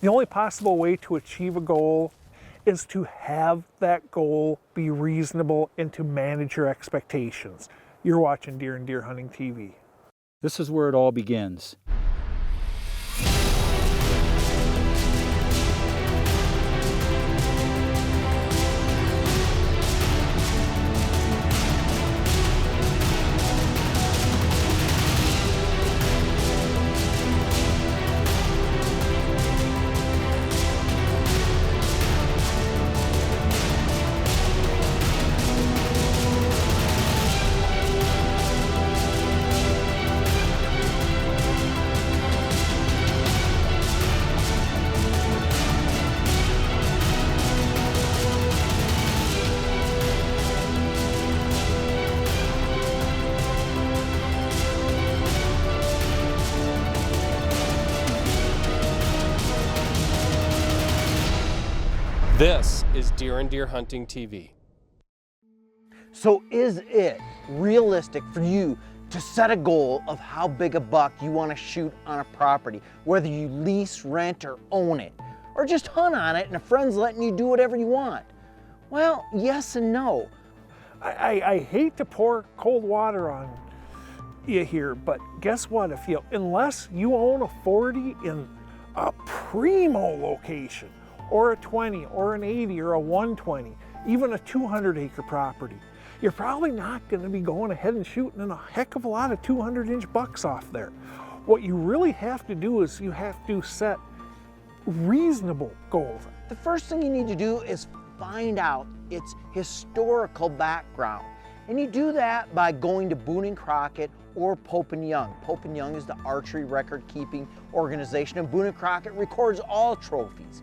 The only possible way to achieve a goal is to have that goal be reasonable and to manage your expectations. You're watching Deer and Deer Hunting TV. This is where it all begins. This is Deer and Deer Hunting TV. So is it realistic for you to set a goal of how big a buck you want to shoot on a property, whether you lease, rent, or own it, or just hunt on it and a friend's letting you do whatever you want? Well, yes and no. I hate to pour cold water on you here, but guess what? Unless you own a 40 in a primo location, or a 20, or an 80, or a 120, even a 200-acre property, you're probably not going to be going ahead and shooting a heck of a lot of 200-inch bucks off there. What you really have to do is you have to set reasonable goals. The first thing you need to do is find out its historical background. And you do that by going to Boone & Crockett or Pope & Young. Pope & Young is the archery record-keeping organization, and Boone & Crockett records all trophies.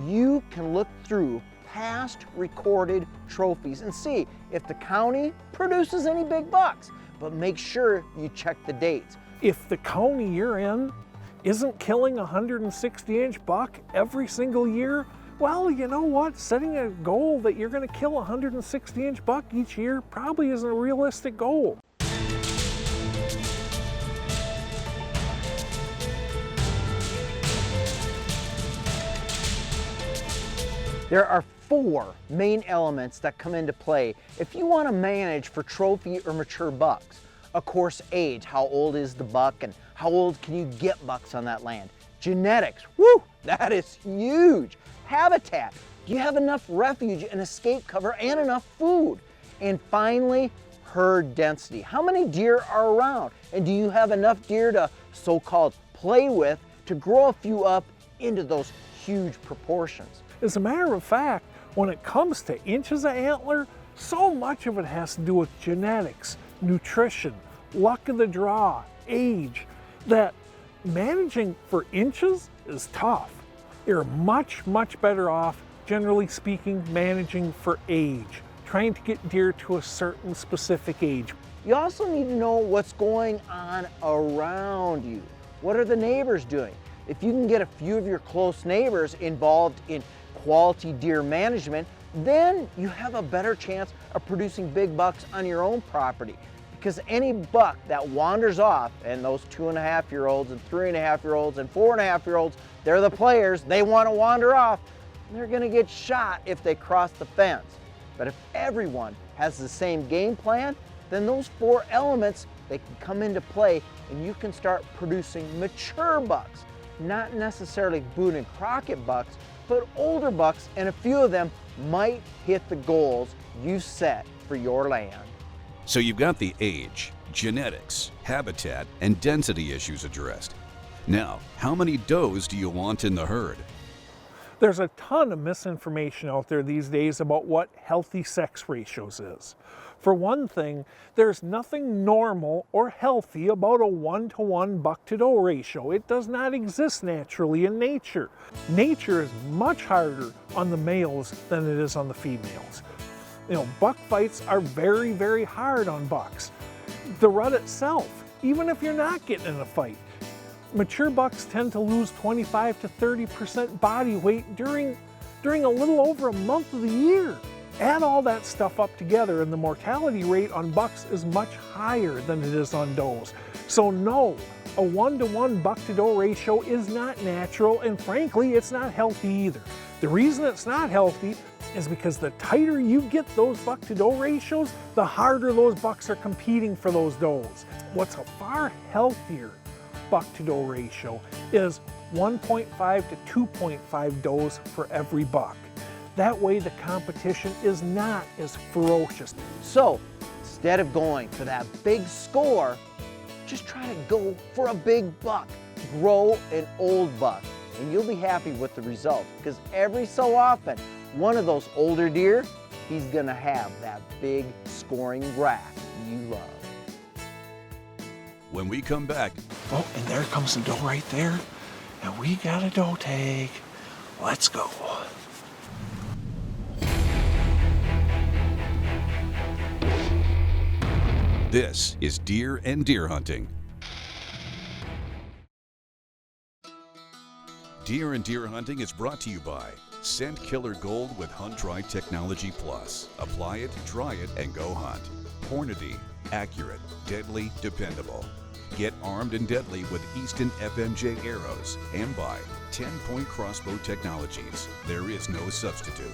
You can look through past recorded trophies and see if the county produces any big bucks, but make sure you check the dates. If the county you're in isn't killing a 160-inch buck every single year, well, you know what? Setting a goal that you're going to kill a 160-inch buck each year probably isn't a realistic goal. There are 4 main elements that come into play if you want to manage for trophy or mature bucks. Of course, age, how old is the buck and how old can you get bucks on that land? Genetics, whoo, that is huge. Habitat, do you have enough refuge and escape cover and enough food? And finally, herd density. How many deer are around? And do you have enough deer to so-called play with to grow a few up into those huge proportions? As a matter of fact, when it comes to inches of antler, so much of it has to do with genetics, nutrition, luck of the draw, age, that managing for inches is tough. You're much, much better off, generally speaking, managing for age, trying to get deer to a certain specific age. You also need to know what's going on around you. What are the neighbors doing? If you can get a few of your close neighbors involved in quality deer management, then you have a better chance of producing big bucks on your own property. Because any buck that wanders off, and those 2.5-year-olds and 3.5-year-olds and 4.5-year-olds, they're the players, they want to wander off, they're going to get shot if they cross the fence. But if everyone has the same game plan, then those 4 elements, they can come into play and you can start producing mature bucks. Not necessarily Boone and Crockett bucks, but older bucks, and a few of them might hit the goals you set for your land. So you've got the age, genetics, habitat, and density issues addressed. Now, how many does do you want in the herd? There's a ton of misinformation out there these days about what healthy sex ratios is. For one thing, there's nothing normal or healthy about a 1-to-1 buck-to-doe ratio. It does not exist naturally in nature. Nature is much harder on the males than it is on the females. You know, buck fights are very, very hard on bucks. The rut itself, even if you're not getting in a fight, mature bucks tend to lose 25 to 30% body weight during a little over a month of the year. Add all that stuff up together and the mortality rate on bucks is much higher than it is on does. So no, A 1-to-1 buck-to-doe ratio is not natural, and frankly, it's not healthy either. The reason it's not healthy is because the tighter you get those buck-to-doe ratios, the harder those bucks are competing for those does. What's a far healthier buck-to-doe ratio is 1.5 to 2.5 does for every buck. That way the competition is not as ferocious. So instead of going for that big score, just try to go for a big buck. Grow an old buck, and you'll be happy with the result, because every so often, one of those older deer, he's gonna have that big scoring rack you love. When we come back, Oh, and there comes the doe right there, and we got a doe tag. Let's go. this is Deer and Deer Hunting. Deer and Deer Hunting is brought to you by Scent Killer Gold with Hunt Dry Technology Plus. Apply it, try it, and go hunt. Hornady, accurate, deadly, dependable. Get armed and deadly with Easton FMJ arrows. And by TenPoint Crossbow Technologies. There is no substitute.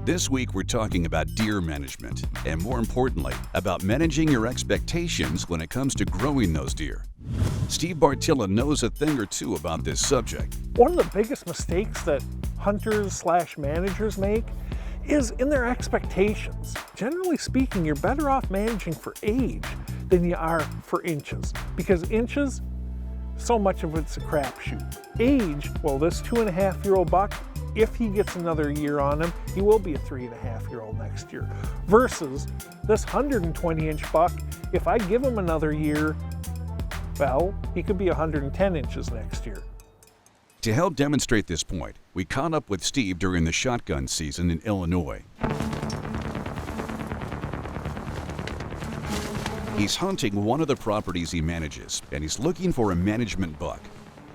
This week we're talking about deer management, and more importantly, about managing your expectations when it comes to growing those deer. Steve Bartilla knows a thing or two about this subject. One of the biggest mistakes that hunters/managers make is in their expectations. Generally speaking, you're better off managing for age than you are for inches, because inches, so much of it's a crapshoot. Age, well, this 2.5-year-old buck, if he gets another year on him, he will be a 3.5-year-old next year. Versus this 120-inch buck, if I give him another year, well, he could be 110 inches next year. To help demonstrate this point, we caught up with Steve during the shotgun season in Illinois. He's hunting one of the properties he manages, and he's looking for a management buck,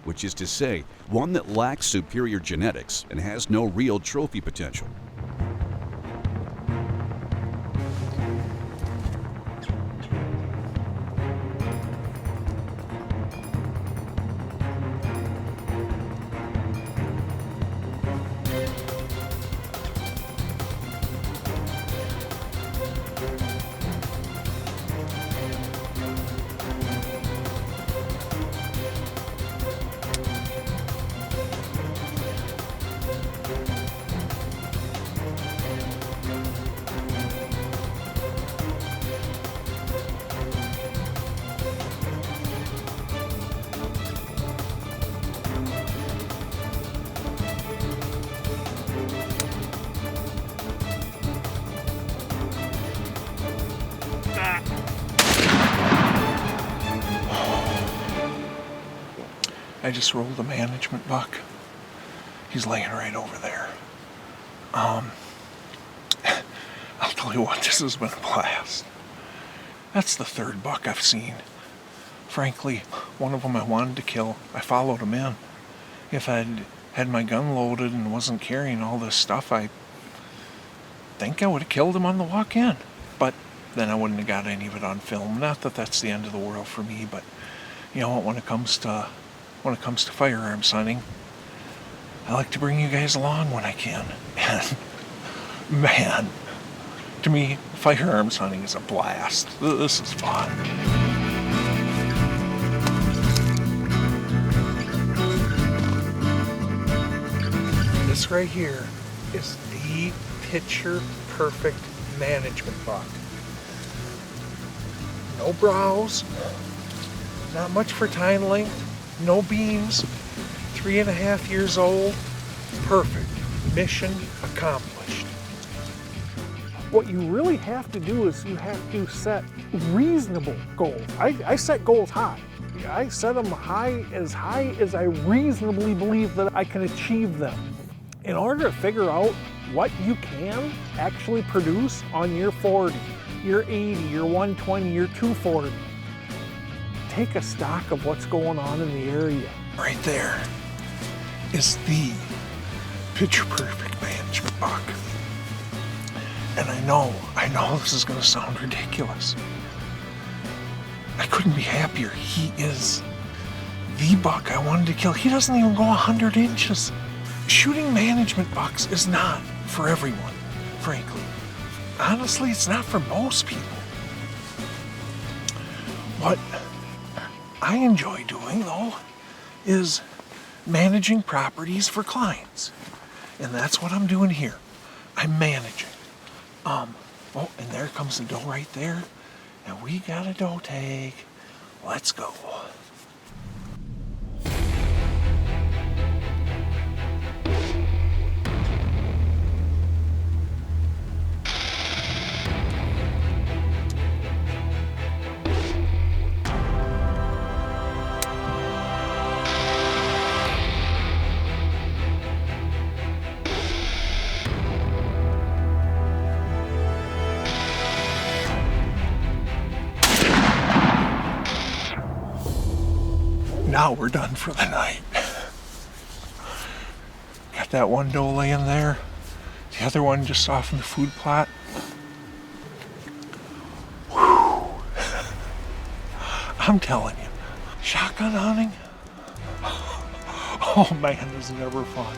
which is to say, one that lacks superior genetics and has no real trophy potential. I just rolled a management buck. He's laying right over there. I'll tell you what, this has been a blast. That's the third buck I've seen. Frankly, one of them I wanted to kill. I followed him in. If I'd had my gun loaded and wasn't carrying all this stuff, I think I would have killed him on the walk in. But then I wouldn't have got any of it on film. Not that that's the end of the world for me, but you know what, when it comes to firearms hunting, I like to bring you guys along when I can. And man, to me, firearms hunting is a blast. This is fun. This right here is the picture perfect management buck. No brows, not much for tine length, no beams, 3.5 years old, perfect, mission accomplished. What you really have to do is you have to set reasonable goals. I set goals high. I set them high as I reasonably believe that I can achieve them. In order to figure out what you can actually produce on your 40, your 80, your 120, your 240, take a stock of what's going on in the area. Right there is the picture perfect management buck. And I know this is going to sound ridiculous. I couldn't be happier. He is the buck I wanted to kill. He doesn't even go 100 inches. Shooting management bucks is not for everyone, frankly. Honestly, it's not for most people. What I enjoy doing, though, is managing properties for clients. And that's what I'm doing here. I'm managing. Oh, and there comes the doe right there. And we got a doe tag. Let's go. Now we're done for the night. Got that one doe laying there. The other one just off in the food plot. Whew. I'm telling you, shotgun hunting, oh man, this is never fun.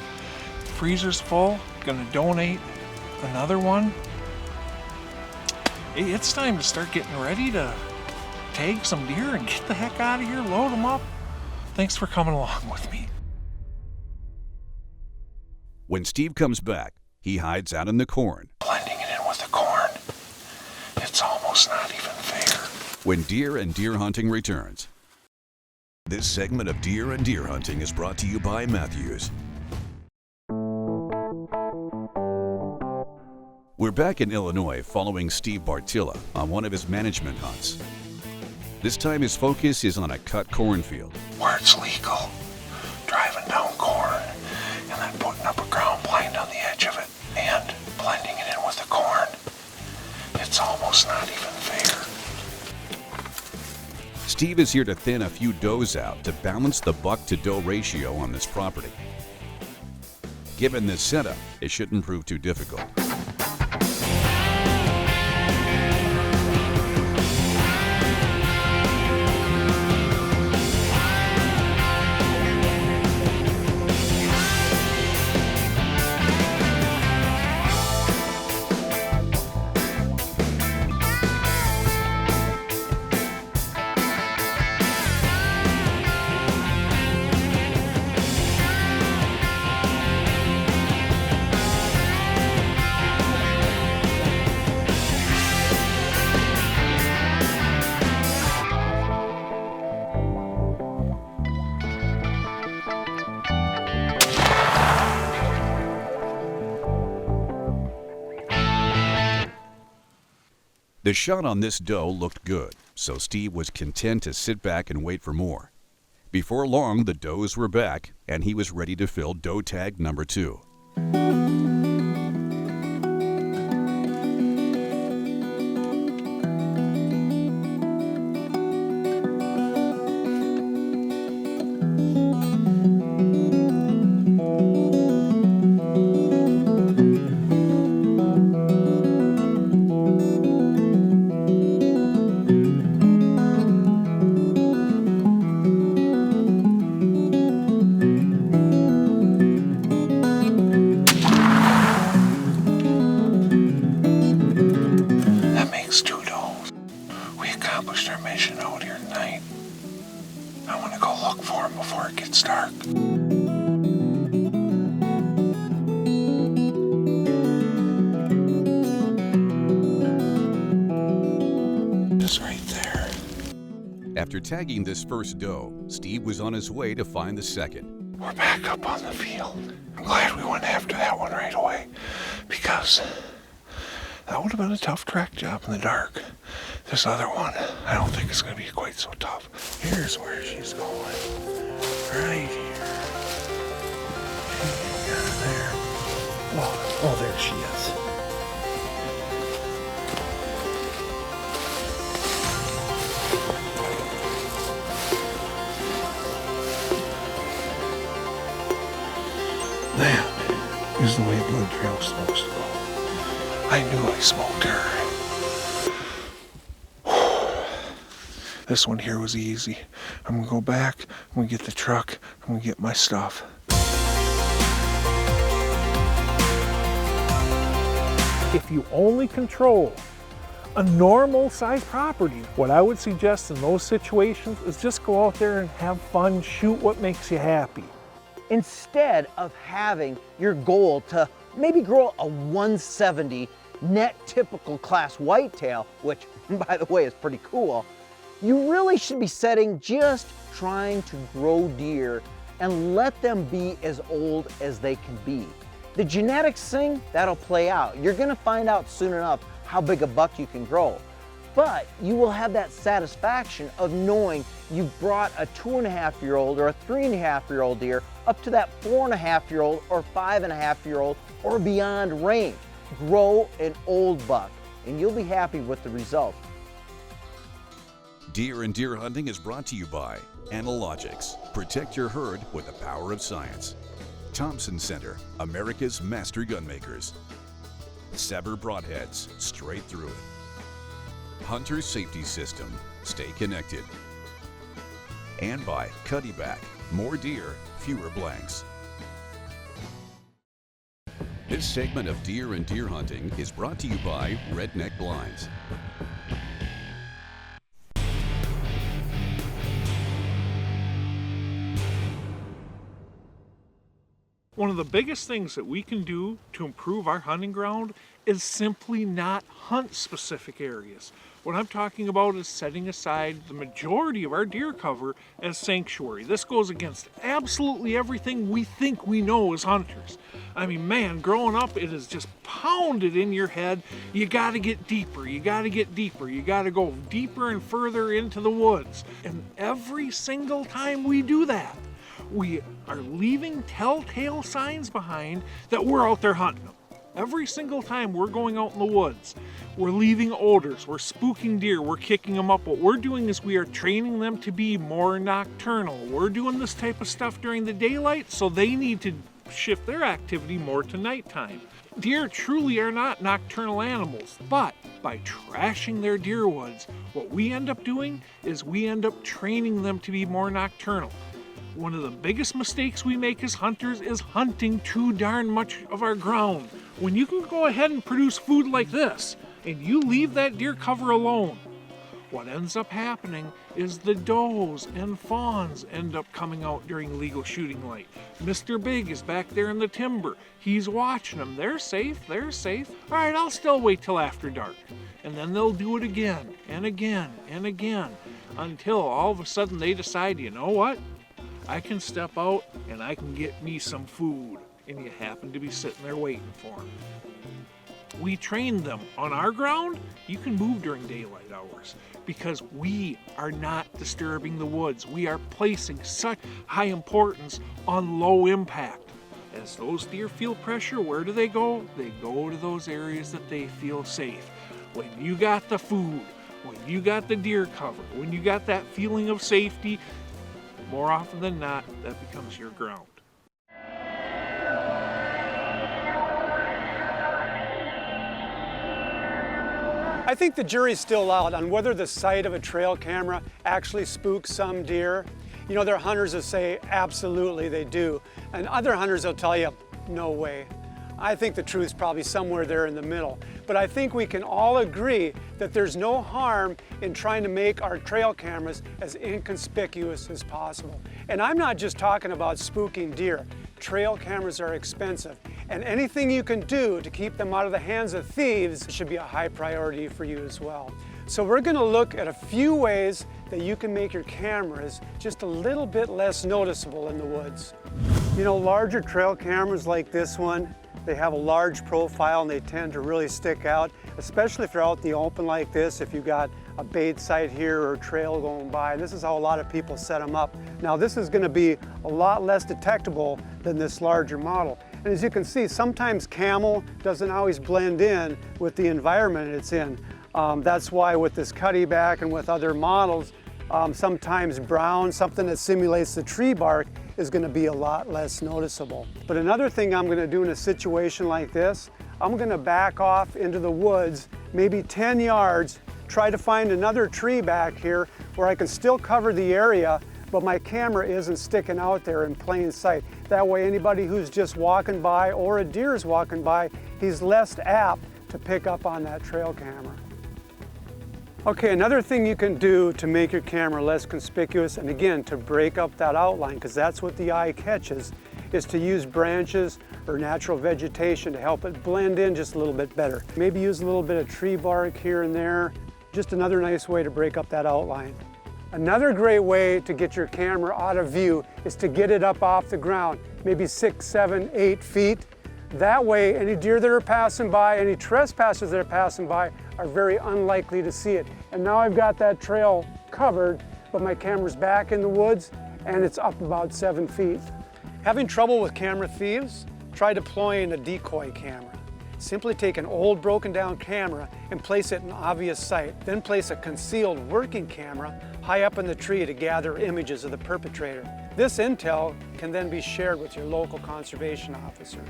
Freezer's full, gonna donate another one. It's time to start getting ready to tag some deer and get the heck out of here, load them up. Thanks for coming along with me. When Steve comes back, he hides out in the corn. Blending it in with the corn. It's almost not even fair. When Deer and Deer Hunting returns. This segment of Deer and Deer Hunting is brought to you by Mathews. We're back in Illinois following Steve Bartilla on one of his management hunts. This time his focus is on a cut cornfield. Where it's legal, driving down corn and then putting up a ground blind on the edge of it and blending it in with the corn. It's almost not even fair. Steve is here to thin a few does out to balance the buck to doe ratio on this property. Given this setup, it shouldn't prove too difficult. The shot on this doe looked good, so Steve was content to sit back and wait for more. Before long, the does were back, and he was ready to fill doe tag number 2. After tagging this first doe, Steve was on his way to find the second. We're back up on the field. I'm glad we went after that one right away, because that would have been a tough track job in the dark. This other one, I don't think it's going to be quite so tough. Here's where she's going. Right here. There. Oh, there she is. That is the way a blood trail is supposed to go. I knew I smoked her. This one here was easy. I'm gonna go back, I'm gonna get the truck, I'm gonna get my stuff. If you only control a normal size property, what I would suggest in those situations is just go out there and have fun, shoot what makes you happy. Instead of having your goal to maybe grow a 170 net typical class whitetail, which by the way is pretty cool, you really should be setting just trying to grow deer and let them be as old as they can be. The genetics thing, that'll play out. You're gonna find out soon enough how big a buck you can grow. But you will have that satisfaction of knowing you've brought a 2.5-year-old or a 3.5-year-old deer up to that 4.5-year-old or 5.5-year-old or beyond range. Grow an old buck and you'll be happy with the result. Deer and Deer Hunting is brought to you by Analogics. Protect your herd with the power of science. Thompson Center, America's master gunmakers. SEVR Broadheads, straight through it. Hunter Safety System, stay connected. And by Cuddeback, more deer, fewer blanks. This segment of Deer and Deer Hunting is brought to you by Redneck Blinds. One of the biggest things that we can do to improve our hunting ground is simply not hunt specific areas. What I'm talking about is setting aside the majority of our deer cover as sanctuary. This goes against absolutely everything we think we know as hunters. I mean, man, growing up, it is just pounded in your head. You gotta get deeper, you gotta get deeper, you gotta go deeper and further into the woods. And every single time we do that, we are leaving telltale signs behind that we're out there hunting them. Every single time we're going out in the woods, we're leaving odors, we're spooking deer, we're kicking them up. What we're doing is we are training them to be more nocturnal. We're doing this type of stuff during the daylight, so they need to shift their activity more to nighttime. Deer truly are not nocturnal animals, but by trashing their deer woods, what we end up doing is we end up training them to be more nocturnal. One of the biggest mistakes we make as hunters is hunting too darn much of our ground. When you can go ahead and produce food like this, and you leave that deer cover alone, what ends up happening is the does and fawns end up coming out during legal shooting light. Mr. Big is back there in the timber. He's watching them. They're safe, they're safe. All right, I'll still wait till after dark. And then they'll do it again and again and again until all of a sudden they decide, you know what? I can step out and I can get me some food, and you happen to be sitting there waiting for them. We train them on our ground. You can move during daylight hours because we are not disturbing the woods. We are placing such high importance on low impact. As those deer feel pressure, where do they go? They go to those areas that they feel safe. When you got the food, when you got the deer cover, when you got that feeling of safety, more often than not, that becomes your ground. I think the jury's still out on whether the sight of a trail camera actually spooks some deer. You know, there are hunters that say absolutely they do, and other hunters will tell you, no way. I think the truth's probably somewhere there in the middle. But I think we can all agree that there's no harm in trying to make our trail cameras as inconspicuous as possible. And I'm not just talking about spooking deer. Trail cameras are expensive, and anything you can do to keep them out of the hands of thieves should be a high priority for you as well. So we're going to look at a few ways that you can make your cameras just a little bit less noticeable in the woods. You know, larger trail cameras like this one, they have a large profile and they tend to really stick out, especially if you're out in the open like this, if you've got a bait site here or a trail going by. This is how a lot of people set them up. Now this is going to be a lot less detectable than this larger model. And as you can see, sometimes camel doesn't always blend in with the environment it's in. That's why with this Cuddeback and with other models, sometimes brown, something that simulates the tree bark, is going to be a lot less noticeable. But another thing I'm going to do in a situation like this, I'm going to back off into the woods, maybe 10 yards, try to find another tree back here where I can still cover the area, but my camera isn't sticking out there in plain sight. That way anybody who's just walking by or a deer is walking by, he's less apt to pick up on that trail camera. Okay, another thing you can do to make your camera less conspicuous, and again, to break up that outline, because that's what the eye catches, is to use branches or natural vegetation to help it blend in just a little bit better. Maybe use a little bit of tree bark here and there. Just another nice way to break up that outline. Another great way to get your camera out of view is to get it up off the ground, maybe 6, 7, 8 feet. That way, any deer that are passing by, any trespassers that are passing by are very unlikely to see it. And now I've got that trail covered, but my camera's back in the woods and it's up about 7 feet. Having trouble with camera thieves? Try deploying a decoy camera. Simply take an old broken down camera and place it in an obvious sight. Then place a concealed working camera high up in the tree to gather images of the perpetrator. This intel can then be shared with your local conservation officer.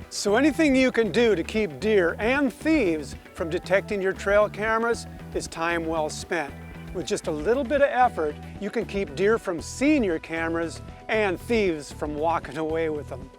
So anything you can do to keep deer and thieves from detecting your trail cameras is time well spent. With just a little bit of effort, you can keep deer from seeing your cameras and thieves from walking away with them.